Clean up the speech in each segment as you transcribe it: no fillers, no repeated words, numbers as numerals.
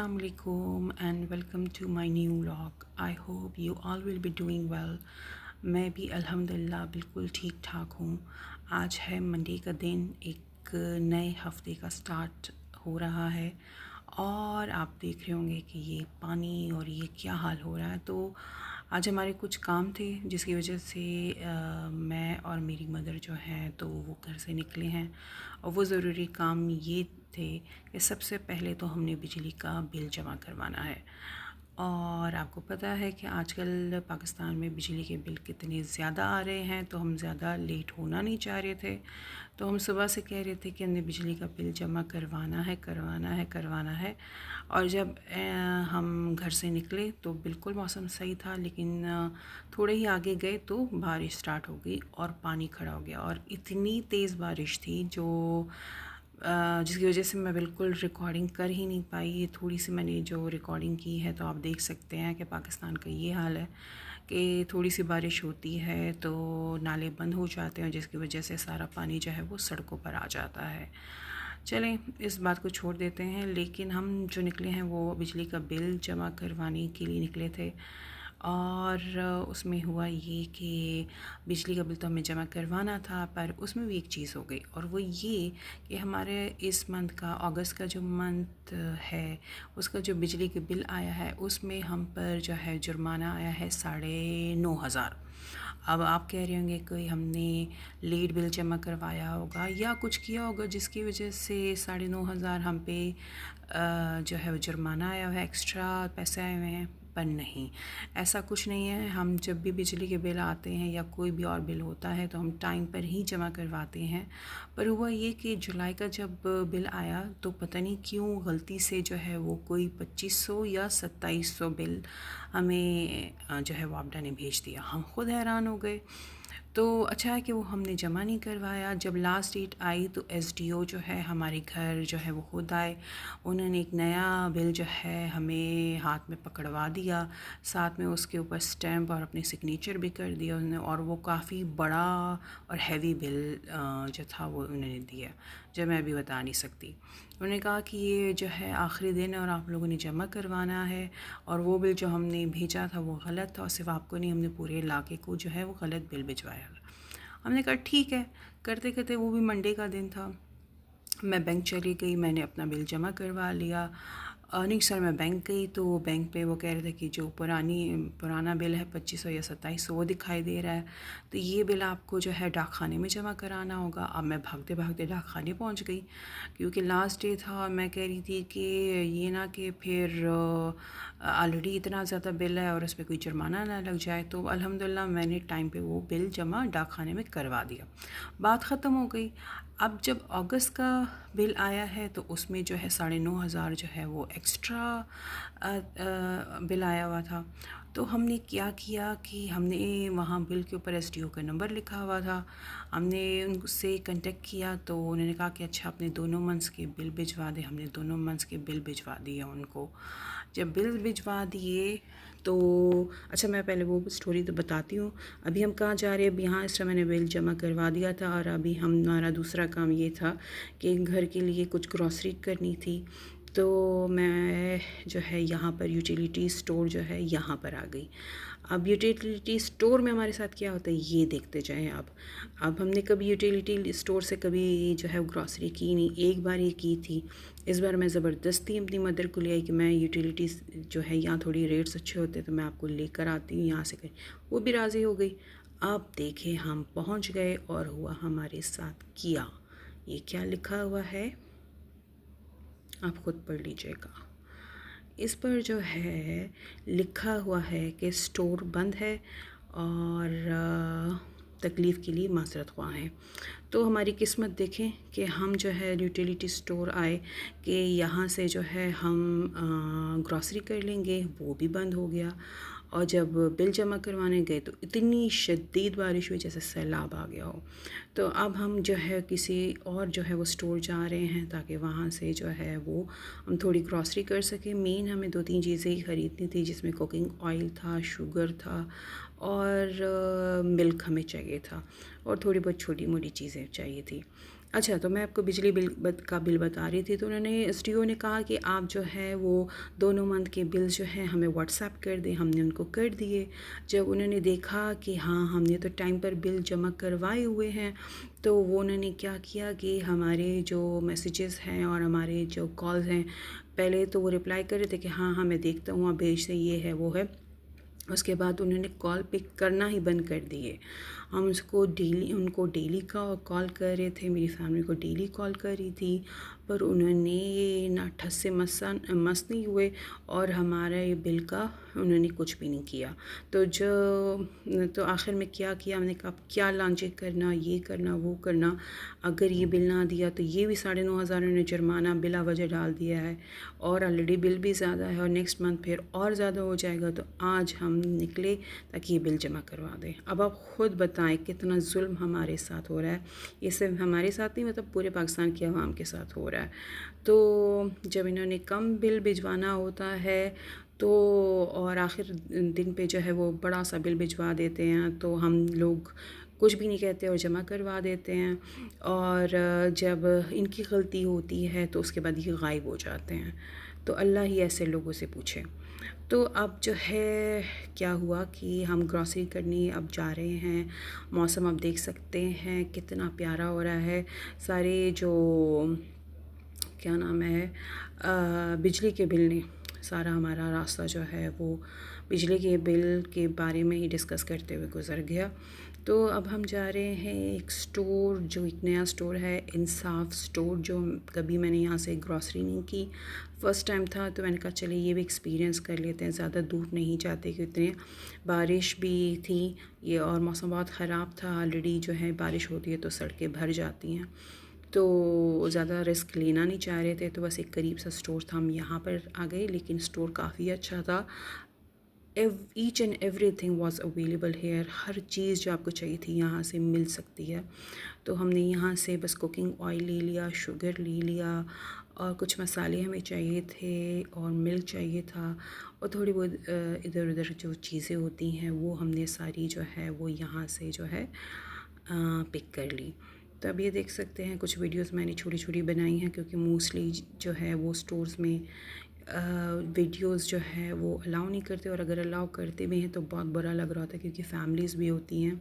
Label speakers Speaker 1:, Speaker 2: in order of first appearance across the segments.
Speaker 1: Assalamu alaikum and welcome to my new vlog. I hope you all will be doing well. मैं भी अल्हम्दुलिल्लाह बिल्कुल ठीक ठाक हूँ। आज है मंडे का दिन, एक नए हफ्ते का स्टार्ट हो रहा है और आप देख रहे होंगे कि ये पानी और ये क्या हाल हो रहा है। तो आज हमारे कुछ काम थे जिसकी वजह से मैं और मेरी मदर जो हैं तो वो घर से निकले हैं और वो ज़रूरी काम ये थे कि सबसे पहले तो हमने बिजली का बिल जमा करवाना है। और आपको पता है कि आजकल पाकिस्तान में बिजली के बिल कितने ज़्यादा आ रहे हैं, तो हम ज़्यादा लेट होना नहीं चाह रहे थे। तो हम सुबह से कह रहे थे कि हमने बिजली का बिल जमा करवाना है। और जब हम घर से निकले तो बिल्कुल मौसम सही था, लेकिन थोड़े ही आगे गए तो बारिश स्टार्ट हो गई और पानी खड़ा हो गया और इतनी तेज़ बारिश थी जो जिसकी वजह से मैं बिल्कुल रिकॉर्डिंग कर ही नहीं पाई। ये थोड़ी सी मैंने जो रिकॉर्डिंग की है तो आप देख सकते हैं कि पाकिस्तान का ये हाल है कि थोड़ी सी बारिश होती है तो नाले बंद हो जाते हैं, जिसकी वजह से सारा पानी जो है वो सड़कों पर आ जाता है। चलें, इस बात को छोड़ देते हैं। लेकिन हम जो निकले हैं वो बिजली का बिल जमा करवाने के लिए निकले थे और उसमें हुआ ये कि बिजली का बिल तो हमें जमा करवाना था, पर उसमें भी एक चीज़ हो गई और वो ये कि हमारे इस मंथ का, अगस्त का जो मंथ है उसका जो बिजली के बिल आया है उसमें हम पर जो है जुर्माना आया है 9,500। अब आप कह रहे होंगे कि हमने लेट बिल जमा करवाया होगा या कुछ किया होगा जिसकी वजह से 9,500 हम पे जो है वो जुर्माना आया हुआ है, एक्स्ट्रा पैसे आए हुए हैं। पर नहीं, ऐसा कुछ नहीं है। हम जब भी बिजली के बिल आते हैं या कोई भी और बिल होता है तो हम टाइम पर ही जमा करवाते हैं। पर हुआ ये कि जुलाई का जब बिल आया तो पता नहीं क्यों गलती से जो है वो कोई 2500 या 2700 बिल हमें जो है वो आपदा ने भेज दिया। हम खुद हैरान हो गए। तो अच्छा है कि वो हमने जमा नहीं करवाया। जब लास्ट डेट आई तो एसडीओ जो है हमारे घर जो है वो खुद आए, उन्होंने एक नया बिल जो है हमें हाथ में पकड़वा दिया, साथ में उसके ऊपर स्टैम्प और अपने सिग्नेचर भी कर दिया उन्होंने। और वो काफ़ी बड़ा और हैवी बिल जो था वो उन्होंने दिया, जो मैं अभी बता नहीं सकती। उन्होंने कहा कि ये जो है आखिरी दिन है और आप लोगों ने जमा करवाना है, और वो बिल जो हमने भेजा था वो गलत था और सिर्फ आपको नहीं, हमने पूरे इलाके को जो है वो गलत बिल भिजवाया। हमने कहा ठीक है। करते करते वो भी मंडे का दिन था, मैं बैंक चली गई, मैंने अपना बिल जमा करवा लिया। नहीं सर, मैं बैंक गई तो बैंक पे वो कह रहे थे कि जो पुराना बिल है 2500 या 2700 वो दिखाई दे रहा है, तो ये बिल आपको जो है डाकखाने में जमा कराना होगा। अब मैं भागते भागते डाकखाने पहुंच गई क्योंकि लास्ट डे था और मैं कह रही थी कि ये ना कि फिर ऑलरेडी इतना ज़्यादा बिल है और उस पर कोई जुर्माना ना लग जाए। तो अल्हम्दुलिल्लाह मैंने टाइम पे वो बिल जमा डाकखाने में करवा दिया, बात ख़त्म हो गई। अब जब अगस्त का बिल आया है तो उसमें जो है 9,500 जो है वो एक्स्ट्रा बिल आया हुआ था। तो हमने क्या किया कि हमने वहाँ बिल के ऊपर एसडीओ का नंबर लिखा हुआ था, हमने उनसे कांटेक्ट किया तो उन्होंने कहा कि अच्छा अपने दोनों मंथ्स के बिल भिजवा दें। हमने दोनों मंथ्स के बिल भिजवा दिए उनको। जब बिल भिजवा दिए तो अच्छा, मैं पहले वो स्टोरी तो बताती हूँ। अभी हम कहाँ जा रहे हैं। अभी यहाँ इस तरह मैंने बिल जमा करवा दिया था और अभी हमारा दूसरा काम ये था कि घर के लिए कुछ ग्रॉसरी करनी थी। तो मैं जो है यहाँ पर यूटिलिटी स्टोर जो है यहाँ पर आ गई। अब यूटिलिटी स्टोर में हमारे साथ क्या होता है ये देखते जाएं आप। अब हमने कभी यूटिलिटी स्टोर से कभी जो है ग्रॉसरी की नहीं, एक बार ये की थी। इस बार मैं ज़बरदस्ती अपनी मदर को ले आई कि मैं यूटिलिटीज़ जो है यहाँ थोड़ी रेट्स अच्छे होते हैं तो मैं आपको लेकर आती हूँ यहाँ से कहीं। वो भी राज़ी हो गई। अब देखें हम पहुँच गए और हुआ हमारे साथ किया। ये क्या लिखा हुआ है आप ख़ुद पढ़ लीजिएगा। इस पर जो है लिखा हुआ है कि स्टोर बंद है और तकलीफ़ के लिए माज़रत ख्वाह हैं। तो हमारी किस्मत देखें कि हम जो है यूटिलिटी स्टोर आए कि यहाँ से जो है हम ग्रॉसरी कर लेंगे, वो भी बंद हो गया। और जब बिल जमा करवाने गए तो इतनी शदीद बारिश हुई जैसे सैलाब आ गया हो। तो अब हम जो है किसी और जो है वो स्टोर जा रहे हैं ताकि वहाँ से जो है वो हम थोड़ी ग्रॉसरी कर सकें। मेन हमें 2-3 चीज़ें ही ख़रीदनी थी, जिसमें कुकिंग ऑयल था, शुगर था और मिल्क हमें चाहिए था और थोड़ी बहुत छोटी मोटी चीज़ें चाहिए थी। अच्छा, तो मैं आपको बिजली का बिल बता रही थी। तो उन्होंने एसडीओ ने कहा कि आप जो है वो दोनों मंथ के बिल जो हैं हमें व्हाट्सएप कर दें। हमने उनको कर दिए। जब उन्होंने देखा कि हाँ, हमने तो टाइम पर बिल जमा करवाए हुए हैं, तो वो उन्होंने क्या किया कि हमारे जो मैसेजेस हैं और हमारे जो कॉल्स हैं, पहले तो वो रिप्लाई कर रहे थे कि हाँ हाँ मैं देखता हूँ, आप भेज दें, ये है वो है। उसके बाद उन्होंने कॉल पिक करना ही बंद कर दिए। हम उनको डेली का कॉल कर रहे थे, मेरी फैमिली को डेली कॉल कर रही थी, पर उन्होंने ना ठस से मस नहीं हुए और हमारा ये बिल का उन्होंने कुछ भी नहीं किया। तो आखिर में क्या किया, हमने कहा अब क्या लांचे करना, ये करना वो करना, अगर ये बिल ना दिया तो ये भी 9,500 उन्होंने जुर्माना बिला वजह डाल दिया है और ऑलरेडी बिल भी ज़्यादा है और नेक्स्ट मंथ फिर और ज़्यादा हो जाएगा। तो आज हम निकले ताकि ये बिल जमा करवा दें। अब आप ख़ुद बताएं कितना जुल्म हमारे साथ हो रहा है। ये सिर्फ हमारे साथ नहीं, मतलब पूरे पाकिस्तान की आवाम के साथ हो रहा है। तो जब इन्होंने कम बिल भिजवाना होता है तो और आखिर दिन पे जो है वो बड़ा सा बिल भिजवा देते हैं, तो हम लोग कुछ भी नहीं कहते और जमा करवा देते हैं। और जब इनकी गलती होती है तो उसके बाद ये गायब हो जाते हैं। तो अल्लाह ही ऐसे लोगों से पूछे। तो अब जो है क्या हुआ कि हम ग्रॉसरी करने अब जा रहे हैं। मौसम आप देख सकते हैं कितना प्यारा हो रहा है। सारे जो क्या नाम है बिजली के बिल ने सारा हमारा रास्ता जो है वो बिजली के बिल के बारे में ही डिस्कस करते हुए गुज़र गया। तो अब हम जा रहे हैं एक स्टोर, जो एक नया स्टोर है, इंसाफ स्टोर, जो कभी मैंने यहाँ से ग्रॉसरी नहीं की, फ़र्स्ट टाइम था। तो मैंने कहा चले ये भी एक्सपीरियंस कर लेते हैं। ज़्यादा दूर नहीं जाते क्योंकि बारिश भी थी ये और मौसम बहुत ख़राब था। ऑलरेडी जो है बारिश होती है तो सड़कें भर जाती हैं, तो ज़्यादा रिस्क लेना नहीं चाह रहे थे। तो बस एक करीब सा स्टोर था, हम यहाँ पर आ गए। लेकिन स्टोर काफ़ी अच्छा था। Each and everything was available here. हर चीज़ जो आपको चाहिए थी यहाँ से मिल सकती है। तो हमने यहाँ से बस कुकिंग ऑयल ले लिया, शुगर ले लिया और कुछ मसाले हमें चाहिए थे और मिल्क चाहिए था और थोड़ी बहुत इधर उधर जो चीज़ें होती हैं वो हमने सारी जो है वो यहाँ से जो है पिक कर ली। तो अब ये देख सकते हैं कुछ वीडियोस मैंने छोटी छोटी बनाई हैं, क्योंकि मोस्टली जो है वो स्टोर्स में वीडियोस जो है वो अलाउ नहीं करते, और अगर अलाउ करते भी हैं तो बहुत बुरा लग रहा होता है, क्योंकि फ़ैमिलीज़ भी होती हैं।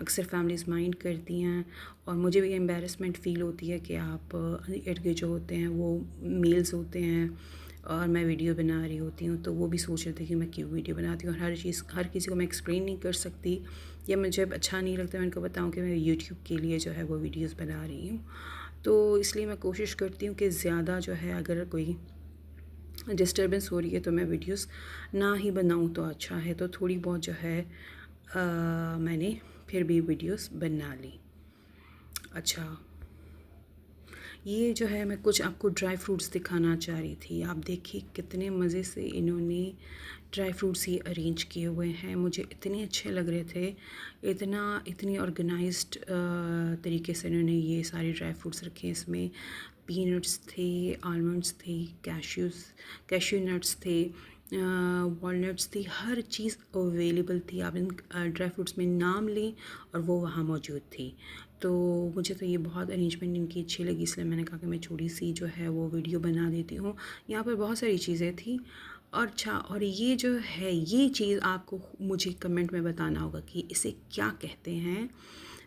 Speaker 1: अक्सर फ़ैमिलीज़ माइंड करती हैं और मुझे भी एम्बैरेसमेंट फ़ील होती है कि आप इर्द गिर्द जो होते हैं वो मेल्स होते हैं और मैं वीडियो बना रही होती हूँ, तो वो भी सोच रहे थे कि मैं क्यों वीडियो बनाती हूँ। और हर किसी को मैं एक्सप्लेन नहीं कर सकती, या मुझे अच्छा नहीं लगता मैं उनको बताऊँ कि मैं यूट्यूब के लिए जो है वो वीडियोज़ बना रही हूँ। तो इसलिए मैं कोशिश करती हूँ कि ज़्यादा जो है अगर कोई डिस्टर्बेंस हो रही है तो मैं वीडियोस ना ही बनाऊं तो अच्छा है। तो थोड़ी बहुत जो है मैंने फिर भी वीडियोस बना ली। अच्छा, ये जो है मैं कुछ आपको ड्राई फ्रूट्स दिखाना चाह रही थी। आप देखिए कितने मज़े से इन्होंने ड्राई फ्रूट्स ये अरेंज किए हुए हैं, मुझे इतने अच्छे लग रहे थे। इतनी ऑर्गेनाइज्ड तरीके से इन्होंने ये सारे ड्राई फ्रूट्स रखे हैं। इसमें पीनट्स थे, आलमंड्स थे, कैश्यू नट्स थे, वॉलनट्स थी, हर चीज़ अवेलेबल थी। आप इन ड्राई फ्रूट्स में नाम लें और वो वहाँ मौजूद थी। तो मुझे तो ये बहुत अरेंजमेंट इनकी अच्छी लगी, इसलिए मैंने कहा कि मैं छोटी सी जो है वो वीडियो बना देती हूँ। यहाँ पर बहुत सारी चीज़ें थी। और अच्छा, और ये जो है ये चीज़ आपको मुझे कमेंट में बताना होगा कि इसे क्या कहते हैं।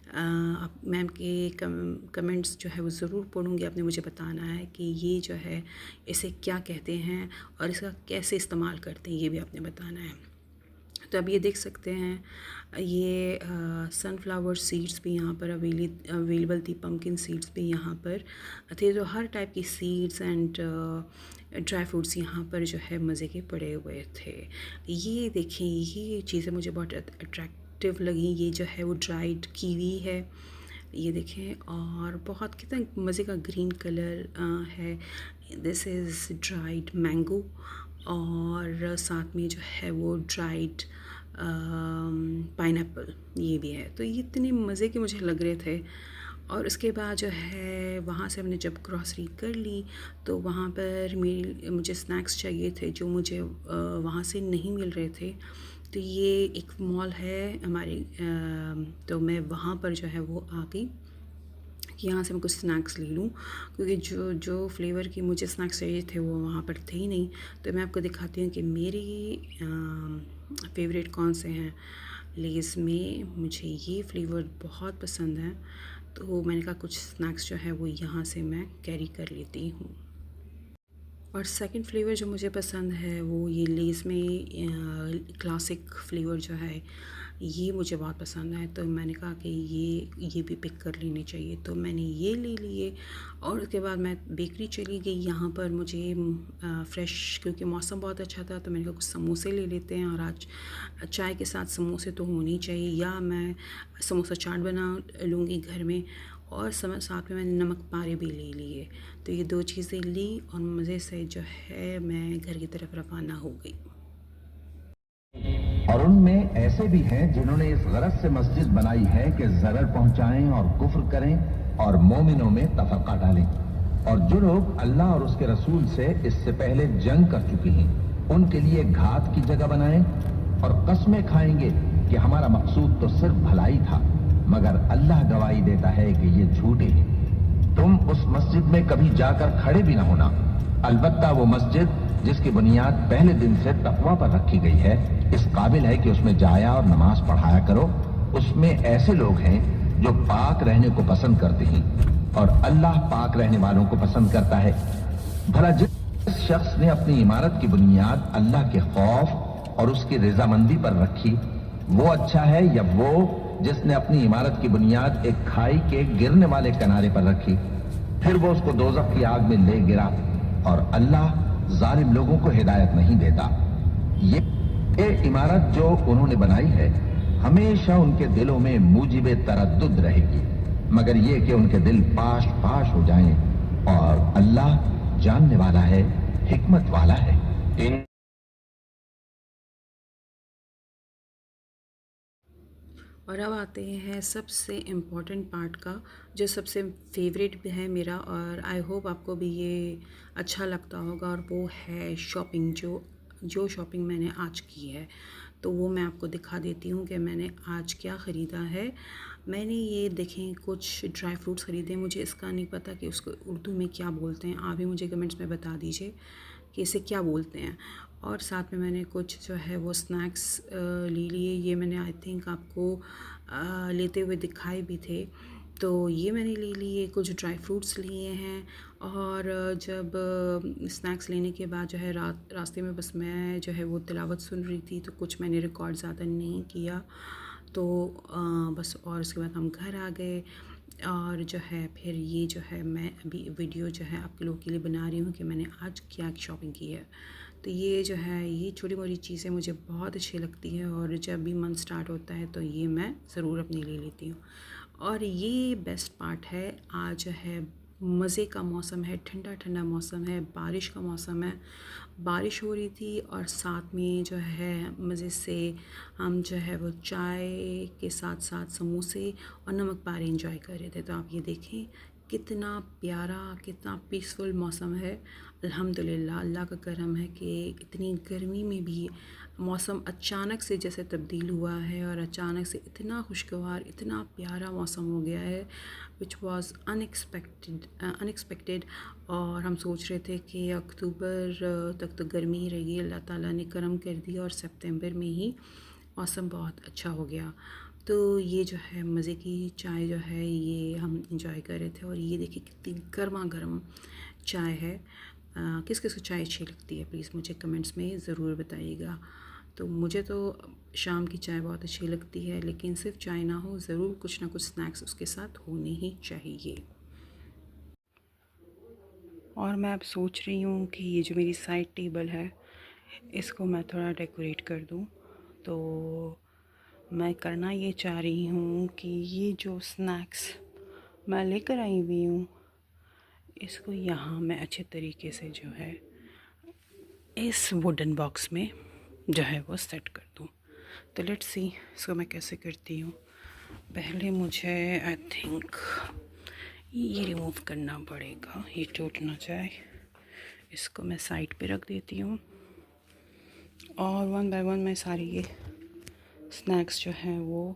Speaker 1: आप मैम के कमेंट्स जो है वो ज़रूर पढ़ूँगी। आपने मुझे बताना है कि ये जो है इसे क्या कहते हैं और इसका कैसे इस्तेमाल करते हैं, ये भी आपने बताना है। तो अब ये देख सकते हैं ये सनफ्लावर सीड्स भी यहाँ पर अवेलेबल थी, पम्पकिन सीड्स भी यहाँ पर थे। तो हर टाइप की सीड्स एंड ड्राई फ्रूट्स यहाँ पर जो है मज़े के पड़े हुए थे। ये देखें, ये चीज़ें मुझे बहुत अट्रैक्टिव लगी। ये जो है वो ड्राइड कीवी है, ये देखें, और बहुत कितना मज़े का ग्रीन कलर है। दिस इज़ ड्राइड मैंगो, और साथ में जो है वो ड्राइड पाइनएप्पल ये भी है। तो ये इतने मज़े के मुझे लग रहे थे। और उसके बाद जो है वहाँ से हमने जब ग्रॉसरी कर ली तो वहाँ पर मुझे स्नैक्स चाहिए थे जो मुझे वहाँ से नहीं मिल रहे थे। तो ये एक मॉल है हमारे, तो मैं वहाँ पर जो है वो आ गई कि यहाँ से मैं कुछ स्नैक्स ले लूँ, क्योंकि जो जो फ्लेवर की मुझे स्नैक्स चाहिए थे वो वहाँ पर थे ही नहीं। तो मैं आपको दिखाती हूँ कि मेरी फेवरेट कौन से हैं। लेज़ में मुझे ये फ्लेवर बहुत पसंद है, तो मैंने कहा कुछ स्नैक्स जो है वो यहाँ से मैं कैरी कर लेती हूँ। और सेकंड फ्लेवर जो मुझे पसंद है वो ये लेज़ में क्लासिक फ्लेवर जो है ये मुझे बहुत पसंद है। तो मैंने कहा कि ये भी पिक कर लेने चाहिए, तो मैंने ये ले लिए। और उसके बाद मैं बेकरी चली गई। यहाँ पर मुझे फ़्रेश, क्योंकि मौसम बहुत अच्छा था, तो मैंने कहा कुछ समोसे ले लेते हैं। और आज चाय के साथ समोसे तो होनी चाहिए, या मैं समोसा चाट बना लूँगी घर में। और समय साथ में मैंने नमक पारे भी ले लिए। तो ये 2 चीज़ें ली और मज़े से जो है मैं घर की तरफ रवाना हो गई।
Speaker 2: और उनमें ऐसे भी हैं जिन्होंने इस गरज से मस्जिद बनाई है कि जरर पहुंचाएं और कुफ्र करें और मोमिनों में तफरका डालें। और जो लोग अल्लाह और उसके रसूल से इससे पहले जंग कर चुके हैं उनके लिए घात की जगह बनाएं और कस्में खाएंगे कि हमारा मकसूद तो सिर्फ भलाई था, मगर अल्लाह गवाही देता है कि ये झूठे हैं। तुम उस मस्जिद में कभी जाकर खड़े भी ना होना, अलबत्ता वो मस्जिद जिसकी बुनियाद पहले दिन से तकवा पर रखी गई है इस काबिल है कि उसमें जाया और नमाज पढ़ाया करो। उसमें ऐसे लोग हैं जो पाक रहने को पसंद करते हैं और अल्लाह पाक रहने वालों को पसंद करता है। भला जिस शख्स ने अपनी इमारत की बुनियाद अल्लाह के खौफ और उसकी रजामंदी पर रखी वो अच्छा है, या वो जिसने अपनी इमारत की बुनियाद एक खाई के गिरने वाले किनारे पर रखी, फिर वो उसको दोज़ख की आग में ले गिरा। और अल्लाह जालिम लोगों को हिदायत नहीं देता। ये इमारत जो उन्होंने बनाई है हमेशा उनके दिलों में मूजिबे तरद्दुद रहेगी, मगर ये कि उनके दिल पाश पाश हो जाएं। और अल्लाह जानने वाला है, हिकमत वाला है।
Speaker 1: और अब आते हैं सबसे इम्पॉर्टेंट पार्ट का, जो सबसे फेवरेट भी है मेरा, और आई होप आपको भी ये अच्छा लगता होगा। और वो है शॉपिंग। जो शॉपिंग मैंने आज की है, तो वो मैं आपको दिखा देती हूँ कि मैंने आज क्या ख़रीदा है। मैंने ये देखें कुछ ड्राई फ्रूट्स ख़रीदे। मुझे इसका नहीं पता कि उसको उर्दू में क्या बोलते हैं, आप भी मुझे कमेंट्स में बता दीजिए कि इसे क्या बोलते हैं। और साथ में मैंने कुछ जो है वो स्नैक्स ले लिए। ये मैंने आई थिंक आपको लेते हुए दिखाए भी थे। तो ये मैंने ले लिए, कुछ ड्राई फ्रूट्स लिए हैं। और जब स्नैक्स लेने के बाद जो है रास्ते में बस मैं जो है वो तिलावत सुन रही थी, तो कुछ मैंने रिकॉर्ड ज़्यादा नहीं किया। तो बस, और उसके बाद हम घर आ गए। और जो है फिर ये जो है मैं अभी वीडियो जो है आप लोगों के लिए बना रही हूँ कि मैंने आज क्या शॉपिंग की है। तो ये जो है ये छोटी मोटी चीज़ें मुझे बहुत अच्छी लगती हैं, और जब भी मंथ स्टार्ट होता है तो ये मैं ज़रूर अपने लिए लेती हूँ। और ये बेस्ट पार्ट है, आज है मज़े का मौसम है, ठंडा ठंडा मौसम है, बारिश का मौसम है। बारिश हो रही थी और साथ में जो है मज़े से हम जो है वो चाय के साथ साथ समोसे और नमक पारे इंजॉय कर रहे थे। तो आप ये देखें कितना प्यारा, कितना पीसफुल मौसम है। अल्हम्दुलिल्लाह, अल्लाह का करम है कि इतनी गर्मी में भी मौसम अचानक से जैसे तब्दील हुआ है, और अचानक से इतना खुशगवार, इतना प्यारा मौसम हो गया है, विच वाज अनएक्सपेक्टेड। और हम सोच रहे थे कि अक्टूबर तक तो गर्मी ही रहेगी, अल्लाह ताला ने करम कर दिया और सितंबर में ही मौसम बहुत अच्छा हो गया। तो ये जो है मज़े की चाय जो है ये हम इंजॉय कर रहे थे। और ये देखिए कितनी गर्मा गर्म चाय है। किस किस को चाय अच्छी लगती है प्लीज़ मुझे कमेंट्स में ज़रूर बताइएगा। तो मुझे तो शाम की चाय बहुत अच्छी लगती है, लेकिन सिर्फ चाय ना हो, ज़रूर कुछ ना कुछ स्नैक्स उसके साथ होने ही चाहिए। और मैं अब सोच रही हूँ कि ये जो मेरी साइड टेबल है इसको मैं थोड़ा डेकोरेट कर दूँ। तो मैं करना ये चाह रही हूँ कि ये जो स्नैक्स मैं लेकर आई हुई हूँ इसको यहाँ मैं अच्छे तरीके से जो है इस वुडन बॉक्स में जो है वो सेट कर दूँ। तो लेट्स सी इसको मैं कैसे करती हूँ। पहले मुझे आई थिंक ये रिमूव करना पड़ेगा, ये टूट ना जाए। इसको मैं साइड पे रख देती हूँ और वन बाय वन मैं सारी ये स्नैक्स जो हैं वो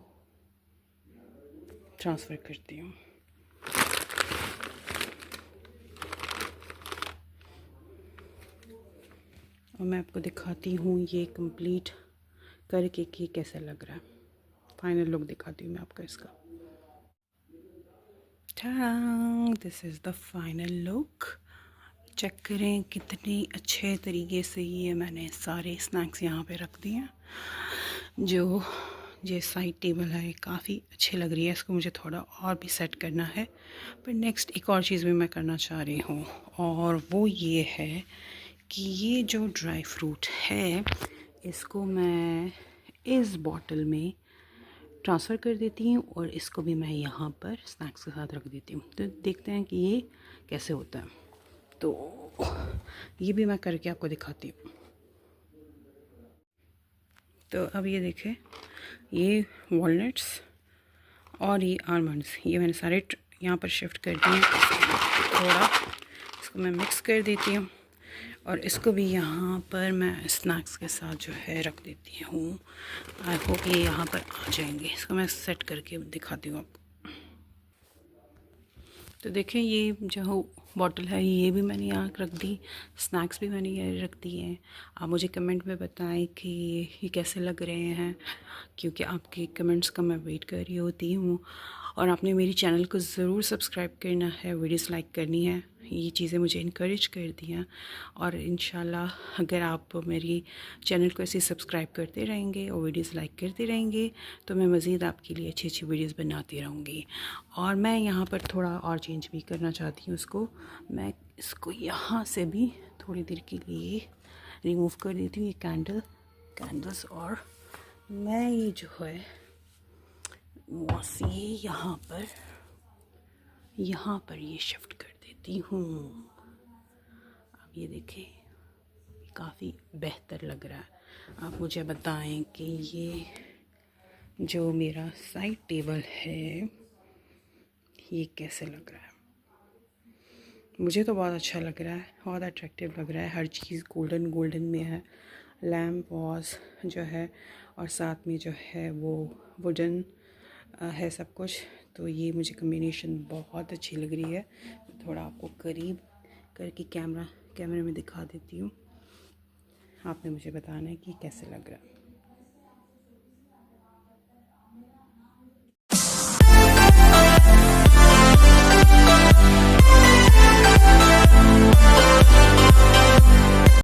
Speaker 1: ट्रांसफ़र करती हूँ। और मैं आपको दिखाती हूँ ये कंप्लीट करके कि कैसा लग रहा है। फाइनल लुक दिखाती हूँ मैं आपको इसका। This is the final look. Check करें कितनी अच्छे तरीके से ये मैंने सारे स्नैक्स यहाँ पे रख दिए हैं। जो ये साइड टेबल है काफ़ी अच्छी लग रही है, इसको मुझे थोड़ा और भी सेट करना है। पर नेक्स्ट एक और चीज़ भी मैं करना चाह रही हूँ, और वो ये है कि ये जो ड्राई फ्रूट है इसको मैं इस बॉटल में ट्रांसफ़र कर देती हूँ और इसको भी मैं यहाँ पर स्नैक्स के साथ रख देती हूँ। तो देखते हैं कि ये कैसे होता है। तो ये भी मैं करके आपको दिखाती हूँ। तो अब ये देखें, ये वॉलनट्स और ये आलमंड्स ये मैंने सारे यहाँ पर शिफ्ट कर दिए। थोड़ा इसको मैं मिक्स कर देती हूँ और इसको भी यहाँ पर मैं स्नैक्स के साथ जो है रख देती हूँ। आई होप ये यहाँ पर आ जाएंगे। इसको मैं सेट करके दिखाती हूँ आपको। तो देखें, ये जो बॉटल है ये भी मैंने यहाँ रख दी, स्नैक्स भी मैंने ये रख दिए हैं। आप मुझे कमेंट में बताएं कि ये कैसे लग रहे हैं, क्योंकि आपके कमेंट्स का मैं वेट कर रही होती हूँ। और आपने मेरी चैनल को ज़रूर सब्सक्राइब करना है, वीडियोस लाइक करनी है। ये चीज़ें मुझे इनकरेज कर दी हैं, और इंशाल्लाह अगर आप मेरी चैनल को ऐसे सब्सक्राइब करते रहेंगे और वीडियोस लाइक करते रहेंगे तो मैं मज़ीद आपके लिए अच्छी अच्छी वीडियोस बनाती रहूँगी। और मैं यहाँ पर थोड़ा और चेंज भी करना चाहती हूँ इसको। मैं इसको यहाँ से भी थोड़ी देर के लिए रिमूव कर देती हूँ, ये कैंडल्स, और मैं ये जो है बस ये यहाँ पर ये शिफ्ट कर देती हूँ। अब ये देखें, काफ़ी बेहतर लग रहा है। आप मुझे बताएं कि ये जो मेरा साइड टेबल है ये कैसे लग रहा है। मुझे तो बहुत अच्छा लग रहा है, बहुत अट्रैक्टिव लग रहा है। हर चीज़ गोल्डन में है। लैम्प वॉस जो है और साथ में जो है वो वुडन है सब कुछ। तो ये मुझे कम्बिनेशन बहुत अच्छी लग रही है। थोड़ा आपको करीब करके कैमरे में दिखा देती हूँ। आपने मुझे बताना है कि कैसे लग रहा है।